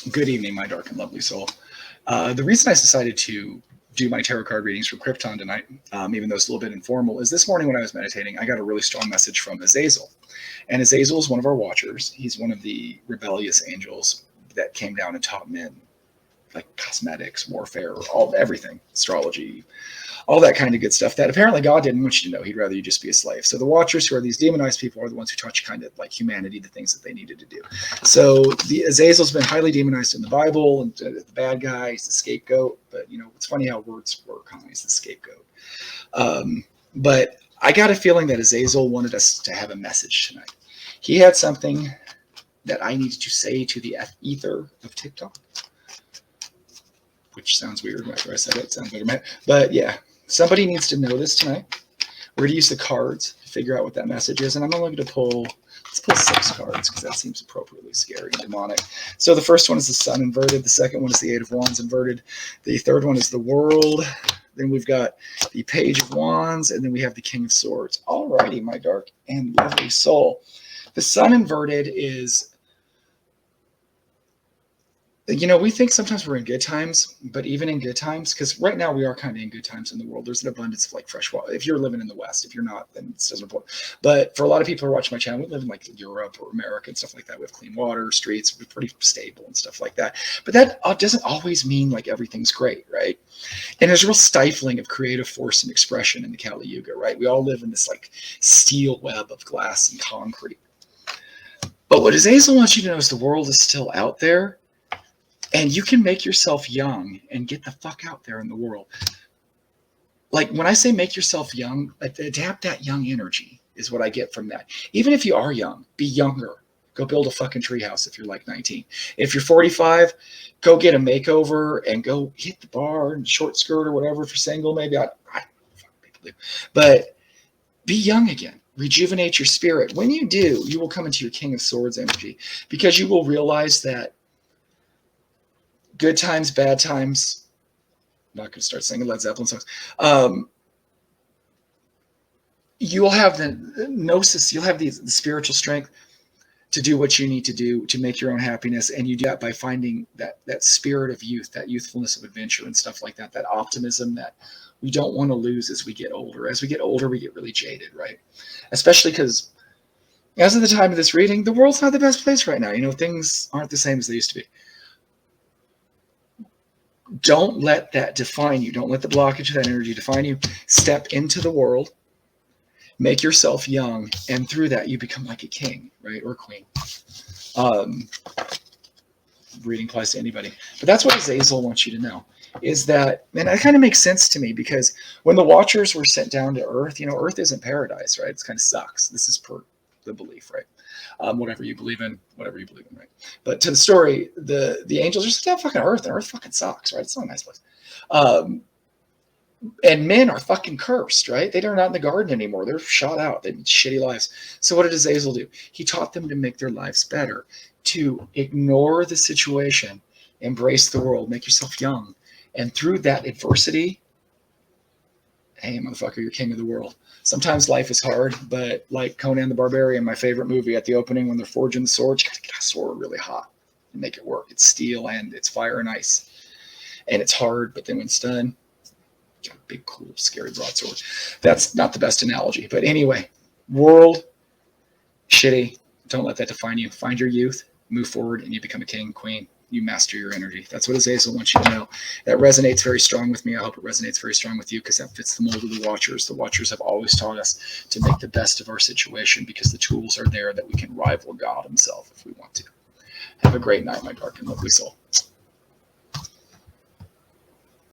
Good evening, my dark and lovely soul. The reason I decided to do my tarot card readings from Krypton tonight, even though it's a little bit informal, is this morning when I was meditating, I got a really strong message from Azazel. And Azazel is one of our watchers. He's one of the rebellious angels that came down and taught men like cosmetics, warfare, all everything, astrology, all that kind of good stuff that apparently God didn't want you to know. He'd rather you just be a slave. So the watchers, who are these demonized people, are the ones who taught you kind of like humanity, the things that they needed to do. So the Azazel's been highly demonized in the Bible, and the bad guy, he's the scapegoat. But it's funny how words work, huh? He's the scapegoat. But I got a feeling that Azazel wanted us to have a message tonight. He had something that I needed to say to the ether of TikTok, which sounds weird after I said it. It sounds better. But yeah, somebody needs to know this tonight. We're going to use the cards to figure out what that message is. And I'm only going to let's pull 6 cards because that seems appropriately scary and demonic. So the first one is the Sun inverted. The second one is the 8 of Wands inverted. The third one is the World. Then we've got the Page of Wands. And then we have the King of Swords. Alrighty, my dark and lovely soul. The Sun inverted is, we think sometimes we're in good times, but even in good times, because right now we are kind of in good times in the world. There's an abundance of like fresh water. If you're living in the West, if you're not, then it doesn't apply. But for a lot of people who are watching my channel, we live in like Europe or America and stuff like that. We have clean water, streets, we're pretty stable and stuff like that. But that doesn't always mean like everything's great, right? And there's a real stifling of creative force and expression in the Kali Yuga, right? We all live in this like steel web of glass and concrete. But what Azazel wants you to know is the world is still out there. And you can make yourself young and get the fuck out there in the world. Like when I say make yourself young, like adapt that young energy is what I get from that. Even if you are young, be younger. Go build a fucking treehouse if you're like 19. If you're 45, go get a makeover and go hit the bar and short skirt or whatever. If you're single, maybe I don't know what people do. But be young again. Rejuvenate your spirit. When you do, you will come into your King of Swords energy because you will realize that good times, bad times. I'm not going to start singing Led Zeppelin songs. You'll have the gnosis, you'll have the spiritual strength to do what you need to do to make your own happiness. And you do that by finding that spirit of youth, that youthfulness of adventure and stuff like that, that optimism that we don't want to lose as we get older. As we get older, we get really jaded, right? Especially because as of the time of this reading, the world's not the best place right now. Things aren't the same as they used to be. Don't let that define you. Don't let the blockage of that energy define you. Step into the world, make yourself young, and through that you become like a king, right, or queen. Reading applies to anybody, but that's what Azazel wants you to know. Is that, and that kind of makes sense to me because when the Watchers were sent down to Earth, Earth isn't paradise, right? It kind of sucks. This is per the belief, right? Whatever you believe in, right? But to the story, the angels just down fucking Earth, and Earth fucking sucks, right? It's not a nice place. And men are fucking cursed, right? They're not in the garden anymore. They're shot out. They have shitty lives. So what did Azazel do? He taught them to make their lives better, to ignore the situation, embrace the world, make yourself young. And through that adversity, hey, motherfucker, you're king of the world. Sometimes life is hard, but like Conan the Barbarian, my favorite movie, at the opening when they're forging the swords, you got to get a sword really hot and make it work. It's steel and it's fire and ice. And it's hard, but then when it's done, you got a big, cool, scary broadsword. That's not the best analogy. But anyway, world, shitty. Don't let that define you. Find your youth, move forward, and you become a king, queen. You master your energy. That's what Azazel wants you to know. That resonates very strong with me. I hope it resonates very strong with you because that fits the mold of the Watchers. The Watchers have always taught us to make the best of our situation because the tools are there that we can rival God himself if we want to. Have a great night, my dark and lovely soul.